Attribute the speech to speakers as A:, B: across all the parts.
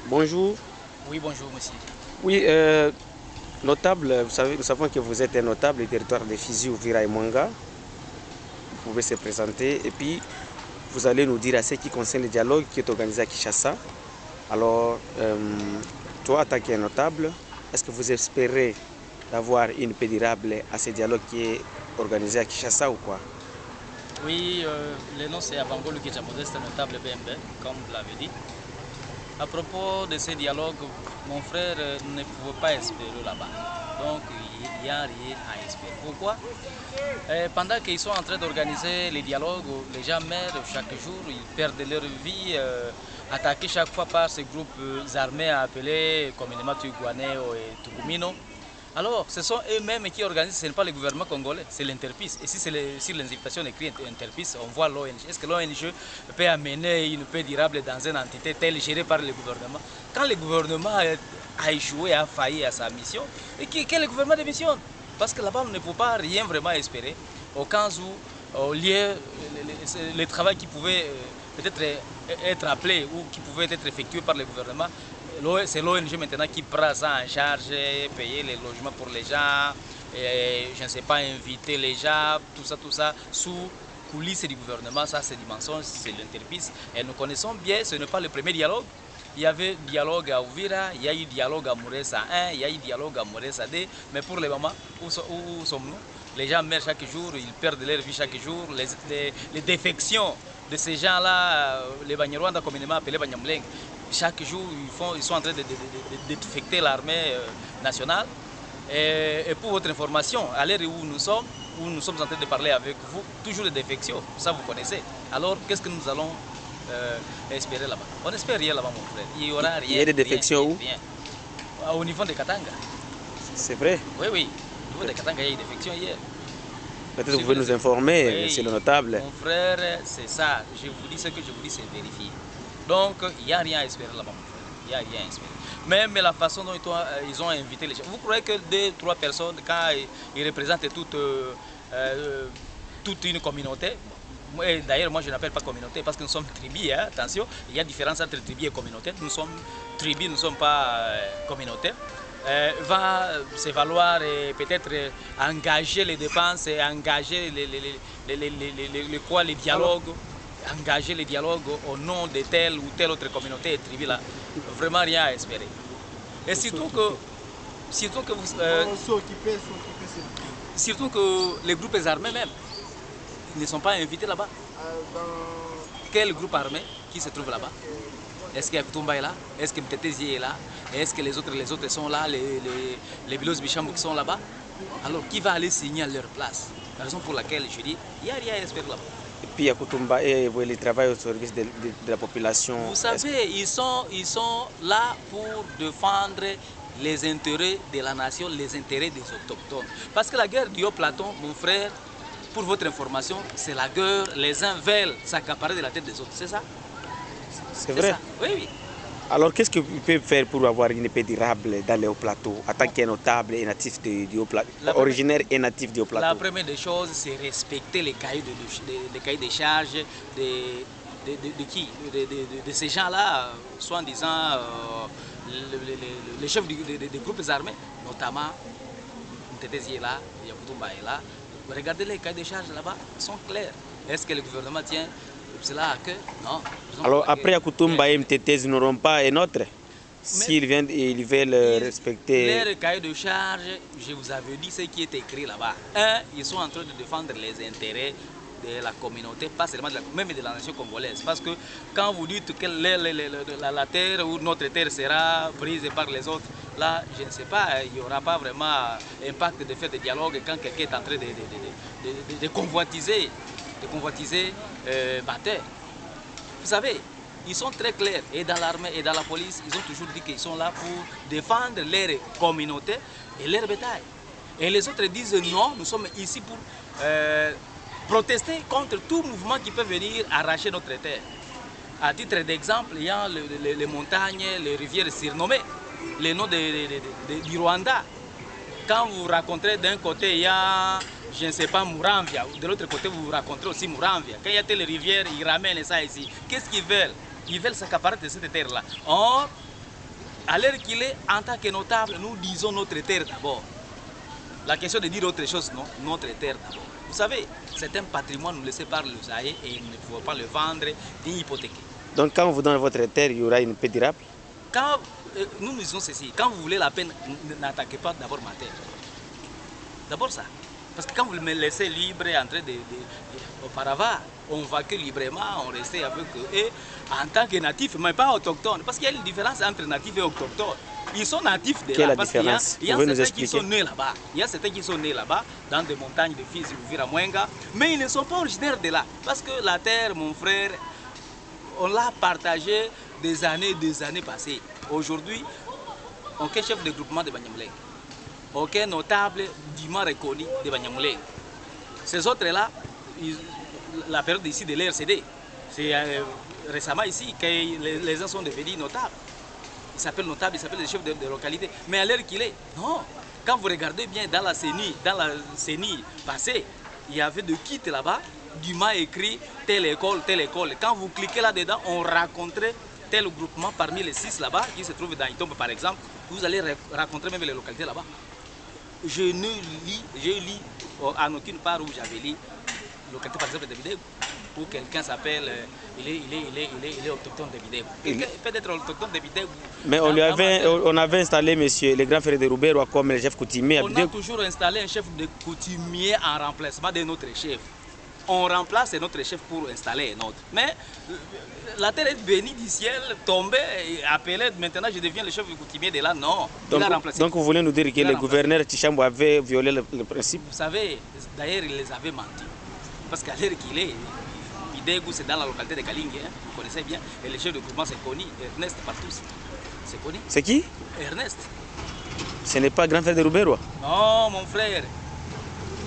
A: Bonjour.
B: Oui, bonjour, monsieur.
A: Oui, notable, vous savez, nous savons que vous êtes un notable du territoire de Fizi, Uvira et Mwenga. Vous pouvez se présenter et puis vous allez nous dire à ce qui concerne le dialogue qui est organisé à Kinshasa. Alors, toi, en tant qu'un notable, est-ce que vous espérez d'avoir une paix durable à ce dialogue qui est organisé à Kinshasa ou quoi?
B: Oui, le nom c'est Abango Lukeja Modeste, notable BMB, comme vous l'avez dit. À propos de ces dialogues, mon frère ne pouvait pas espérer là-bas. Donc, il n'y a rien à espérer. Pourquoi? Pendant qu'ils sont en train d'organiser les dialogues, les gens meurent chaque jour, ils perdent leur vie, attaqués chaque fois par ces groupes armés appelés communément Tuguaneo et Tugumino. Alors, ce sont eux-mêmes qui organisent, ce n'est pas le gouvernement congolais, c'est l'Interpeace. Et si c'est sur l'invitation écrite Interpeace, on voit l'ONG. Est-ce que l'ONG peut amener une paix durable dans une entité telle gérée par le gouvernement? Quand le gouvernement a échoué, a failli à sa mission, et quel est le gouvernement de mission? Parce que là-bas, on ne peut pas rien vraiment espérer. Au cas où, au lieu, le travail qui pouvait peut-être être appelé ou qui pouvait être effectué par le gouvernement, c'est l'ONG maintenant qui prend ça en charge, payer les logements pour les gens, et, je ne sais pas, inviter les gens, tout ça, sous coulisses du gouvernement. Ça, c'est du mensonge, c'est l'Interpeace. Et nous connaissons bien, ce n'est pas le premier dialogue. Il y avait dialogue à Ouvira, il y a eu dialogue à Mouressa 1, il y a eu dialogue à Mouressa 2, mais pour le moment, où sommes-nous? Les gens meurent chaque jour, ils perdent leur vie chaque jour, les défections de ces gens-là, les Banyarwanda communément appelés Banyamuleng, chaque jour ils sont en train de défecter l'armée nationale. Et pour votre information, à l'heure où nous sommes en train de parler avec vous, toujours des défections, ça vous connaissez. Alors qu'est-ce que nous allons espérer là-bas? On n'espère rien là-bas, mon frère. Il y aura rien.
A: Il y a des défections où?
B: Au niveau de Katanga.
A: C'est vrai?
B: Oui, oui. Au niveau de Katanga, il y a eu des défections hier.
A: Peut-être vous pouvez nous informer,
B: oui,
A: monsieur le notable.
B: Mon frère, c'est ça. Je vous dis ce que je vous dis, c'est vérifié. Donc, il n'y a rien à espérer là-bas, mon frère. Il n'y a rien à espérer. Même la façon dont ils ont invité les gens. Vous croyez que 2-3 personnes, quand ils représentent toute une communauté, d'ailleurs, moi je n'appelle pas communauté parce que nous sommes tribus, hein, attention, il y a différence entre tribus et communauté. Nous sommes tribus, nous ne sommes pas communautés. Va se valoir et peut-être engager les dépenses et engager les dialogues, engager les dialogues au nom de telle ou telle autre communauté et tribu là, vraiment rien à espérer. Et surtout que les groupes armés même ne sont pas invités là-bas. Quel groupe armé qui se trouve là-bas? Est-ce que Yakutumba est là? Est-ce que Mtetezi est là? Est-ce que les autres sont là? Les Bilos Bichamou qui sont là-bas? Alors qui va aller signer à leur place? La raison pour laquelle je dis, il n'y a rien à espérer là-bas.
A: Et puis Yakutumba, ils travaillent au service de la population.
B: Vous savez, ils sont là pour défendre les intérêts de la nation, les intérêts des autochtones. Parce que la guerre du Haut-Plateau, mon frère, pour votre information, c'est la guerre, les uns veulent s'accaparer de la tête des autres, c'est ça?
A: C'est vrai?
B: Ça. Oui, oui.
A: Alors qu'est-ce que vous pouvez faire pour avoir une paix durable dans les Hauts-Plateaux, en tant qu'un notable et natif du Haut-Plateau, originaire et natif du Haut-Plateau?
B: La première des choses, c'est respecter les cahiers de charges de qui? De ces gens-là, soi-disant les chefs des groupes armés, notamment Mtetezi est là, Yakutumba est là. Regardez les cahiers de charges là-bas, ils sont clairs. Est-ce que le gouvernement tient cela à cœur? Non.
A: Alors après Yakutumba et Mtetezi n'auront pas un autre? S'ils viennent et ils veulent respecter...
B: Les cahiers de charge, je vous avais dit ce qui est écrit là-bas. Un, ils sont en train de défendre les intérêts de la communauté, pas seulement même de la nation congolaise. Parce que quand vous dites que la terre ou notre terre sera prise par les autres, là, je ne sais pas, il n'y aura pas vraiment impact de faire des dialogues quand quelqu'un est en train de convoitiser Bataille. Vous savez, ils sont très clairs, et dans l'armée et dans la police, ils ont toujours dit qu'ils sont là pour défendre leur communauté et leur bétail. Et les autres disent non, nous sommes ici pour protester contre tout mouvement qui peut venir arracher notre terre. À titre d'exemple, il y a les montagnes, les rivières surnommées, les noms du Rwanda. Quand vous raconterez d'un côté, il y a, je ne sais pas, Muramvia, de l'autre côté, vous raconterez aussi Muramvia. Quand il y a telle rivière, ils ramènent ça ici. Qu'est-ce qu'ils veulent? Ils veulent s'accaparer de cette terre-là. Or, À l'heure qu'il est, en tant que notable, nous disons notre terre d'abord. La question de dire autre chose, non, notre terre d'abord. Vous savez, c'est un patrimoine nous laissé par le Zaïre et il ne faut pas le vendre ni hypothéquer.
A: Donc quand on vous donne votre terre, il y aura une paix durable?
B: Quand nous disons ceci, quand vous voulez la peine, n'attaquez pas d'abord ma terre. D'abord ça. Parce que quand vous me laissez libre en train auparavant, on va que librement, on restait avec eux. Et en tant que natifs, mais pas autochtones. Parce qu'il y a une différence entre natifs et autochtones. Ils sont natifs de là. Parce qu'il y a certains qui sont nés là-bas. Il y a certains qui sont nés là-bas, dans des montagnes de Fizi ou Viramwenga. Mais ils ne sont pas originaires de là. Parce que la terre, mon frère, on l'a partagée des années passées. Aujourd'hui, aucun chef de groupement de Banyamuleng, aucun notable dûment reconnu de Banyamuleng. Ces autres-là, la période ici de l'RCD, c'est récemment ici que les gens sont devenus notables. Ils s'appellent notables, ils s'appellent les chefs de localité. Mais à l'heure qu'il est, non. Quand vous regardez bien dans la CENI passée, il y avait de kits là-bas, dûment écrit telle école, telle école. Quand vous cliquez là-dedans, on raconterait tel groupement parmi les 6 là-bas, qui se trouvent dans Itombe par exemple, vous allez rencontrer même les localités là-bas. Je lis en aucune part où j'avais lu localité par exemple de Bidego, où quelqu'un s'appelle, il est autochtone de Bidego. Quelqu'un peut être autochtone de Bidego.
A: Mais on avait installé monsieur, les grands frères de Roubero comme le chef coutumier.
B: On a toujours installé un chef de coutumier en remplacement de notre chef. On remplace notre chef pour installer un autre. Mais la terre est bénie du ciel, tombée, appelée, maintenant je deviens le chef du coutumier de là. Non, il a remplacé.
A: Donc vous voulez nous dire que le gouverneur Tchichambo avait violé le principe?
B: Vous savez, d'ailleurs il les avait menti. Parce qu'à l'heure qu'il est, Bidego c'est dans la localité de Kalingi, hein, vous connaissez bien, et le chef de groupement c'est connu, Ernest partout. C'est connu.
A: C'est qui?
B: Ernest.
A: Ce n'est pas grand frère de Roubero?
B: Non, mon frère.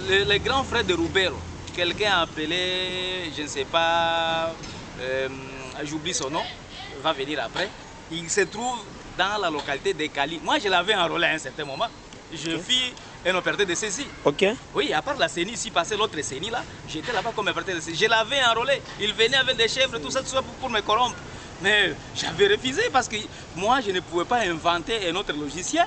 B: Le grand frère de Roubero, quelqu'un appelé, je ne sais pas, j'oublie son nom, va venir après. Il se trouve dans la localité de Kali. Moi, je l'avais enrôlé à un certain moment. Je fis un opérateur de saisie.
A: Ok.
B: Oui, à part la CENI, ici passait l'autre CENI là, j'étais là-bas comme opérateur de saisie. Je l'avais enrôlé. Il venait avec des chèvres, tout ça pour me corrompre. Mais j'avais refusé parce que moi, je ne pouvais pas inventer un autre logiciel.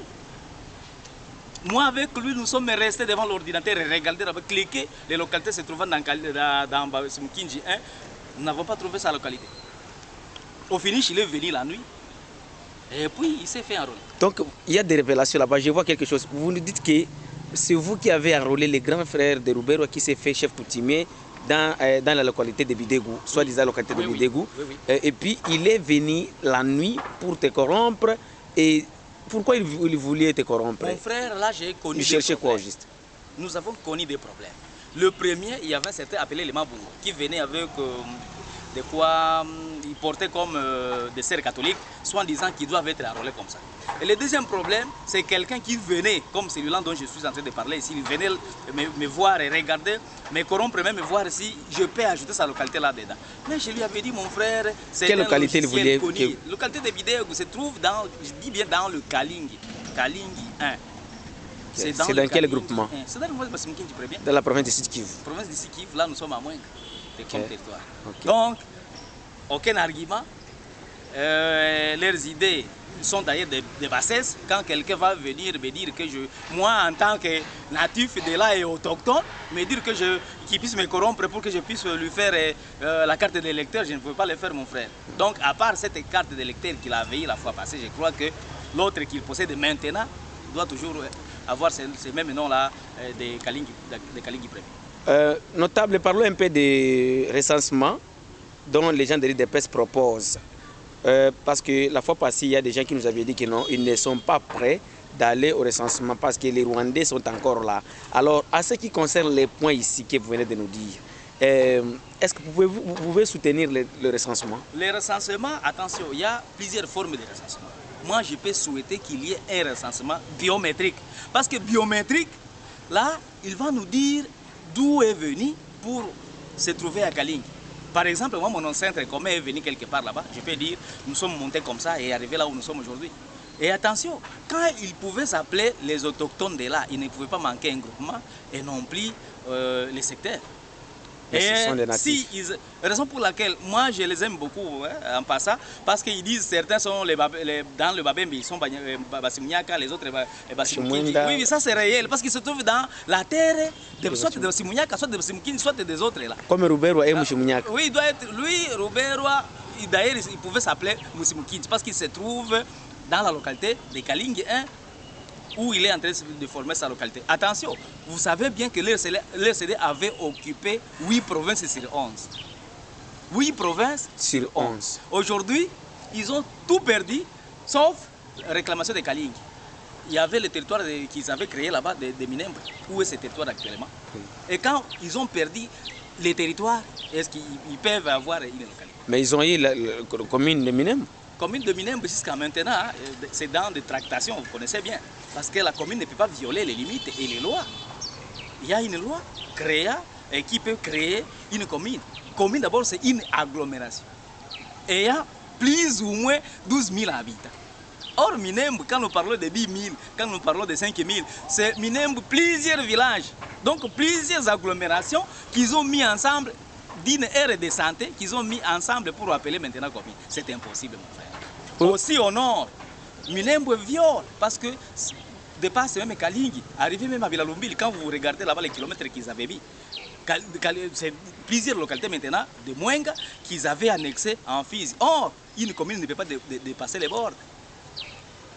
B: Moi, avec lui, nous sommes restés devant l'ordinateur et regardé, cliqué. Les localités se trouvant dans Mkinji 1. Nous n'avons pas trouvé sa localité. Au finish, il est venu la nuit. Et puis, il s'est fait enrôler.
A: Donc, il y a des révélations là-bas. Je vois quelque chose. Vous nous dites que c'est vous qui avez enrôlé les grands frères de Roubero qui s'est fait chef coutumier dans la localité de Bidego, soi-disant la localité de Bidego.
B: Oui.
A: Et puis, il est venu la nuit pour te corrompre. Et pourquoi il voulait te corrompre?
B: Mon frère, là, j'ai connu.
A: Il cherchait quoi au juste?
B: Nous avons connu des problèmes. Le premier, il y avait un certain appelé les Mabou qui venait avec de quoi ils portaient comme des sœurs catholiques, soit en disant qu'ils doivent être enrôlés comme ça. Et le deuxième problème, c'est quelqu'un qui venait, comme celui-là dont je suis en train de parler ici, il venait me voir et regarder, me corrompre, même me voir si je peux ajouter sa localité là-dedans. Mais je lui avais dit, mon frère, c'est
A: quelle localité il voulait
B: connu. La localité de Bidego se trouve dans, je dis bien dans le Kalingi, Kalingi 1.
A: C'est dans quel groupement?
B: C'est dans le mois de Massimkin, tu préviens.
A: Dans la province de Sud-Kivu.
B: Province de Sud-Kivu, là nous sommes à moins comme territoire.
A: Okay.
B: Donc, aucun argument. Leurs idées sont d'ailleurs des bassesses. Quand quelqu'un va venir me dire que moi en tant que natif de là et autochtone, me dire que qu'il puisse me corrompre pour que je puisse lui faire la carte d'électeur, je ne peux pas le faire, mon frère. Donc, à part cette carte d'électeur qu'il avait eu la fois passée, je crois que l'autre qu'il possède maintenant doit toujours avoir ces mêmes noms-là de Kalingi Premier.
A: Notable, parlons un peu des recensements dont les gens de l'IDPS proposent. Parce que la fois passée, il y a des gens qui nous avaient dit que non, ils ne sont pas prêts d'aller au recensement parce que les Rwandais sont encore là. Alors, à ce qui concerne les points ici que vous venez de nous dire, est-ce que vous pouvez soutenir le recensement?
B: Le recensement, attention, il y a plusieurs formes de recensement. Moi, je peux souhaiter qu'il y ait un recensement biométrique. Parce que biométrique, là, il va nous dire d'où est venu pour se trouver à Kalingi. Par exemple, moi, mon ancêtre commun est venu quelque part là-bas. Je peux dire, nous sommes montés comme ça et arrivés là où nous sommes aujourd'hui. Et attention, quand ils pouvaient s'appeler les autochtones de là, ils ne pouvaient pas manquer un groupement et non plus les secteurs.
A: Mais ce sont des
B: Et
A: natifs.
B: raison pour laquelle moi je les aime beaucoup hein, en passant, parce qu'ils disent certains sont dans le Babembe, ils sont Basimounyaka, les autres Basimoukinji.
A: Chimwenda.
B: Oui, ça c'est réel, parce qu'ils se trouvent dans la terre soit de
A: Basim-
B: Basimounyaka, soit de Basimoukinji, soit des autres là.
A: Comme Ruberwa et Mushimunyaka.
B: Oui, il doit être, lui, Roberwa, d'ailleurs il pouvait s'appeler Musimoukinji, parce qu'il se trouve dans la localité de Kalingi 1, où il est en train de former sa localité. Attention, vous savez bien que l'RCD avait occupé 8 provinces sur 11. 8 provinces
A: Sur 11.
B: Aujourd'hui, ils ont tout perdu, sauf la réclamation de Kalingi. Il y avait le territoire qu'ils avaient créé là-bas, de Minembwe. Où est ce territoire actuellement? Et quand ils ont perdu les territoires, est-ce qu'ils peuvent avoir une localité?
A: Mais ils ont eu la commune de Minem.
B: Commune de Minembwe jusqu'à maintenant, hein, c'est dans des tractations, vous connaissez bien. Parce que la commune ne peut pas violer les limites et les lois. Il y a une loi qui peut créer une commune. Commune d'abord, c'est une agglomération. Et il y a plus ou moins 12 000 habitants. Or, Minembwe, quand nous parlons de 10 000, quand nous parlons de 5 000, c'est Minembwe plusieurs villages. Donc plusieurs agglomérations qu'ils ont mis ensemble d'une ère de santé, qu'ils ont mis ensemble pour appeler maintenant commune. C'est impossible, mon frère. Aussi au nord, Minembwe viole, parce que dépasse même Kalingi, arrivé même à Vilalumbili, quand vous regardez là-bas les kilomètres qu'ils avaient mis, c'est plusieurs localités maintenant de Mwenga qu'ils avaient annexées en Fizi. Or, une commune ne peut pas dépasser les bords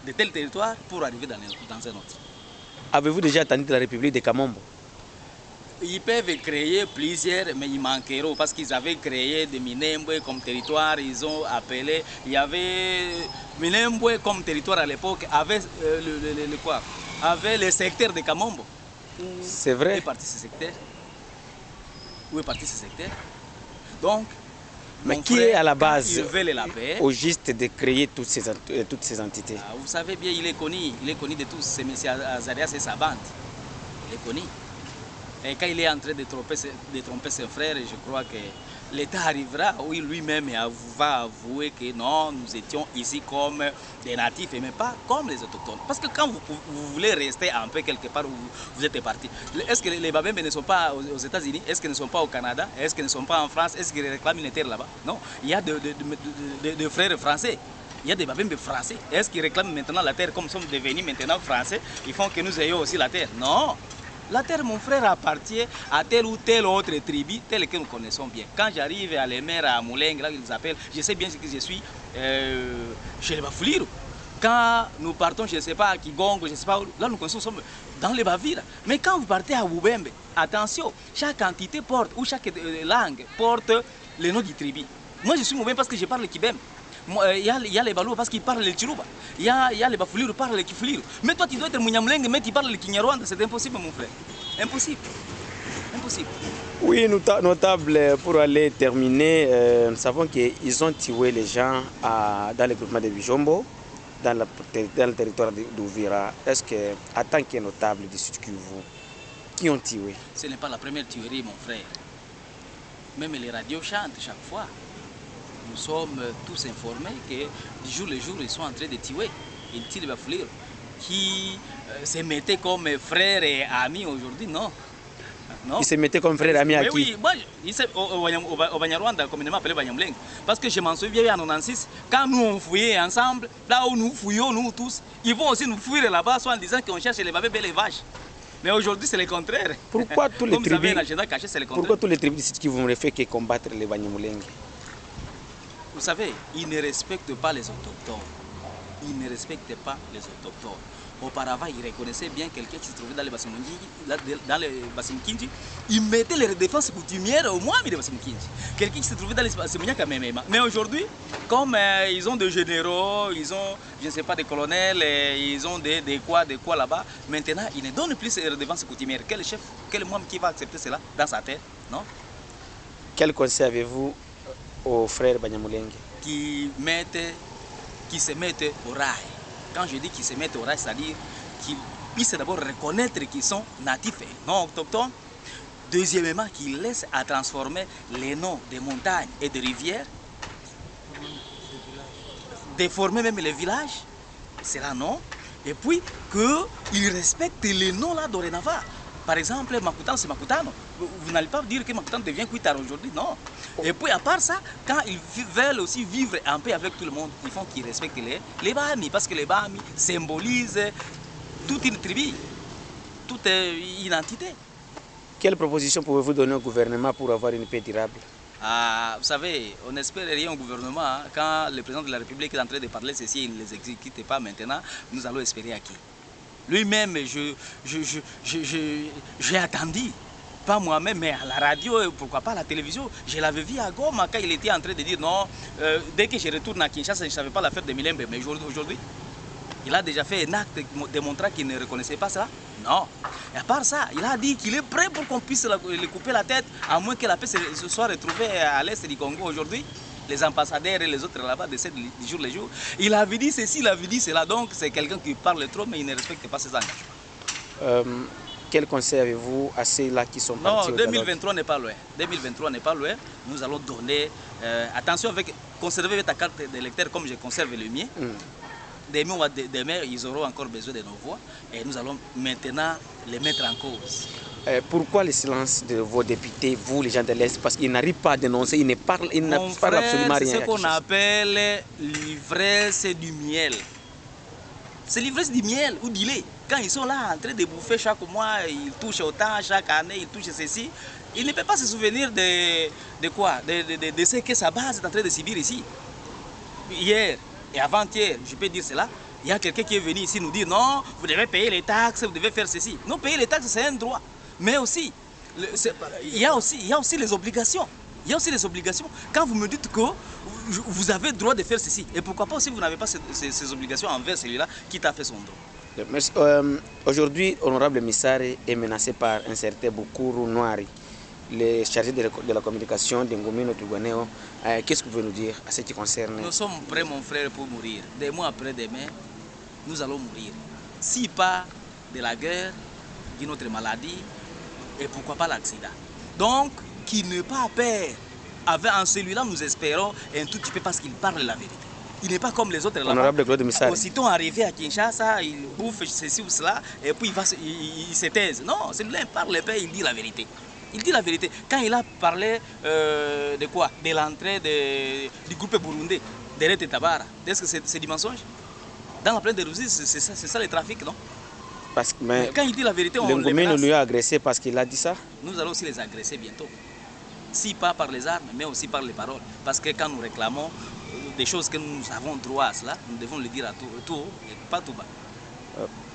B: de tel territoire pour arriver dans un autre.
A: Avez-vous déjà entendu de la République de Kamombo?
B: Ils peuvent créer plusieurs, mais ils manqueront parce qu'ils avaient créé de Minembwe comme territoire. Ils ont appelé, il y avait Minembwe comme territoire à l'époque, avait avait le secteur de Kamombo.
A: C'est
B: Où
A: vrai.
B: est parti ce secteur? Où est parti ce secteur? Donc,
A: Mais
B: mon
A: qui
B: frère,
A: est à la
B: quand
A: base
B: ils veulent la paix,
A: au juste de créer toutes ces entités?
B: vous savez bien, il est connu de tous. C'est M. Azarias et sa bande. Il est connu. Et quand il est en train de tromper ses frères, je crois que l'État arrivera où lui-même va avouer que non, nous étions ici comme des natifs, mais pas comme les autochtones. Parce que quand vous voulez rester un peu quelque part où vous êtes parti, est-ce que les Babembe ne sont pas aux États-Unis? Est-ce qu'ils ne sont pas au Canada? Est-ce qu'ils ne sont pas en France? Est-ce qu'ils réclament une terre là-bas? Non, il y a de frères français. Il y a des Babembe français. Est-ce qu'ils réclament maintenant la terre comme nous sommes devenus maintenant français? Ils font que nous ayons aussi la terre? Non. La terre, mon frère, appartient à telle ou telle autre tribu, telle que nous connaissons bien. Quand j'arrive à les mers à Mouleng, là ils appellent, je sais bien que je suis chez les Bafouliru. Quand nous partons, je ne sais pas, à Kigongo, je ne sais pas, là nous connaissons dans les Bavira. Mais quand vous partez à Boubembe, attention, chaque entité porte, ou chaque langue porte le nom du tribu. Moi je suis Moubembe parce que je parle Kibem. Il y a les Balou parce qu'ils parlent le Chiruba. Il y a les Bafouliru qui parlent le Kifuliru. Mais toi, tu dois être Mounyamleng, mais tu parles le Kinyarwanda. C'est impossible, mon frère. Impossible. Impossible.
A: Oui, notable, pour aller terminer, nous savons qu'ils ont tué les gens dans le groupement de Bijombo, dans le territoire d'Ouvira. Est-ce que, en tant que notable du Sud Kivu, qui ont tué?
B: Ce n'est pas la première tuerie, mon frère. Même les radios chantent chaque fois. Nous sommes tous informés que du jour le jour, ils sont en train de tuer. Ils tirent les Bafouliru qui se mettaient comme frères et amis aujourd'hui, non. Non.
A: Ils se mettaient comme frères et amis à qui?
B: Oui, moi, au Banyarwanda, communément appelé Banyamleng. Parce que je m'en souviens en 96, quand nous on fouillait ensemble, là où nous fouillons, nous tous, ils vont aussi nous fuir là-bas, soit en disant qu'on cherche les babés et les vaches. Mais aujourd'hui, c'est le contraire.
A: Pourquoi tous les
B: Comme vous avez
A: tribus,
B: un agenda caché, c'est le contraire.
A: pourquoi tous les tribus du Sud Kivu ne fait que combattre les Banyamulenge?
B: Vous savez, ils ne respectent pas les autochtones. Ils ne respectent pas les autochtones. Auparavant, ils reconnaissaient bien quelqu'un qui se trouvait dans les Basimoukinji. Ils mettaient les défenses coutumières au moins de Basimoukinji. Quelqu'un qui se trouvait dans les Basimounyaka même. Mais aujourd'hui, comme ils ont des généraux, ils ont, je ne sais pas, des colonels, ils ont des quoi là-bas, maintenant, ils ne donnent plus les défenses coutumières. Quel chef, quel membre qui va accepter cela dans sa tête, non?
A: Quel conseil avez-vous aux frères Banyamulenge?
B: Qui se mettent au rail. Quand je dis qu'ils se mettent au rail, c'est-à-dire qu'ils puissent d'abord reconnaître qu'ils sont natifs et non autochtones. Deuxièmement, qu'ils laissent à transformer les noms des montagnes et des rivières, déformer même les villages, c'est là non. Et puis qu'ils respectent les noms là dorénavant. Par exemple, Makutano, c'est Makutano. Vous n'allez pas dire que Makutano devient Kuitara aujourd'hui, non. Et puis à part ça, quand ils veulent aussi vivre en paix avec tout le monde, il faut qu'ils respectent les Bahami, parce que les Bahami symbolisent toute une tribu, toute une entité.
A: Quelle proposition pouvez-vous donner au gouvernement pour avoir une paix durable?
B: Vous savez, on n'espère rien au gouvernement. Hein. Quand le président de la République est en train de parler ceci, il ne les exécute pas maintenant, nous allons espérer à qui? Lui-même, j'ai attendu, pas moi-même, mais à la radio, pourquoi pas à la télévision. Je l'avais vu à Goma quand il était en train de dire non, dès que je retourne à Kinshasa, je ne savais pas l'affaire de Milembe, mais aujourd'hui, il a déjà fait un acte démontrant qu'il ne reconnaissait pas ça. Non. Et à part ça, il a dit qu'il est prêt pour qu'on puisse lui couper la tête, à moins que la paix se soit retrouvée à l'est du Congo aujourd'hui. Les ambassadeurs et les autres là-bas décèdent du jour le jour. Il avait dit ceci, il avait dit cela. Donc c'est quelqu'un qui parle trop, mais il ne respecte pas ses engagements.
A: Quel conseil avez-vous à ceux-là qui sont partis?
B: Non, 2023 n'est pas loin. 2023 n'est pas loin. Nous allons donner... attention, conserver ta carte d'électeur comme je conserve le mien. Demain, ils auront encore besoin de nos voix. Et nous allons maintenant les mettre en cause.
A: Pourquoi le silence de vos députés, vous les gens de l'Est? Parce qu'ils n'arrivent pas à dénoncer, ils ne parlent absolument rien.
B: C'est ce qu'on appelle l'ivresse du miel. C'est l'ivresse du miel ou du lait. Quand ils sont là en train de bouffer chaque mois, ils touchent autant, chaque année, ils touchent ceci. Ils ne peuvent pas se souvenir de quoi? De ce que sa base est en train de subir ici. Hier et avant-hier, je peux dire cela, il y a quelqu'un qui est venu ici nous dire non, vous devez payer les taxes, vous devez faire ceci. Non, payer les taxes, c'est un droit. Mais aussi, il y a aussi les obligations. Il y a aussi les obligations. Quand vous me dites que vous avez le droit de faire ceci, et pourquoi pas aussi vous n'avez pas ces obligations envers celui-là qui t'a fait son droit.
A: Aujourd'hui, Honorable Missare est menacé par un certain Bukuru Noiri, le chargé de la communication d'Ngomino Tuguaneo. Qu'est-ce que vous pouvez nous dire à ce qui concerne?
B: Nous sommes prêts, mon frère, pour mourir. Des mois après demain, nous allons mourir. Si pas de la guerre, d'une autre maladie, et pourquoi pas l'accident. Donc, qu'il n'ait pas peur. En celui-là, nous espérons un tout petit peu parce qu'il parle la vérité. Il n'est pas comme les autres là-bas. Aussitôt arrivé à Kinshasa, il bouffe ceci ou cela, et puis il se taise. Non, celui-là, il parle le paix, il dit la vérité. Il dit la vérité. Quand il a parlé de quoi? De l'entrée du groupe burundais, de Rete Tabara. Est-ce que c'est du mensonge? Dans la plaine de Ruzizi, c'est ça le trafic, non? Mais quand il dit la vérité, on les menace.
A: Lui a agressé parce qu'il a dit ça.
B: Nous allons aussi les agresser bientôt. Si pas par les armes, mais aussi par les paroles. Parce que quand nous réclamons des choses que nous avons droit à cela, nous devons le dire à tout haut et pas tout bas.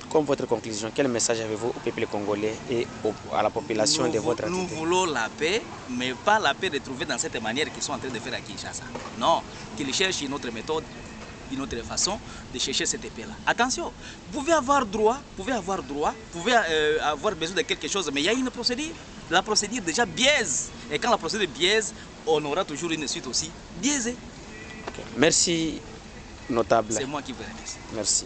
A: Comme votre conclusion, quel message avez-vous au peuple congolais et à la population de votre entité?
B: Nous voulons la paix, mais pas la paix retrouvée dans cette manière qu'ils sont en train de faire à Kinshasa. Non, qu'ils cherchent une autre méthode, une autre façon de chercher cette paix-là. Attention, vous pouvez avoir droit, vous pouvez avoir besoin de quelque chose, mais il y a une procédure. La procédure déjà biaise. Et quand la procédure biaise, on aura toujours une suite aussi biaisée.
A: Okay. Merci, notable.
B: C'est moi qui vous remercie.
A: Merci.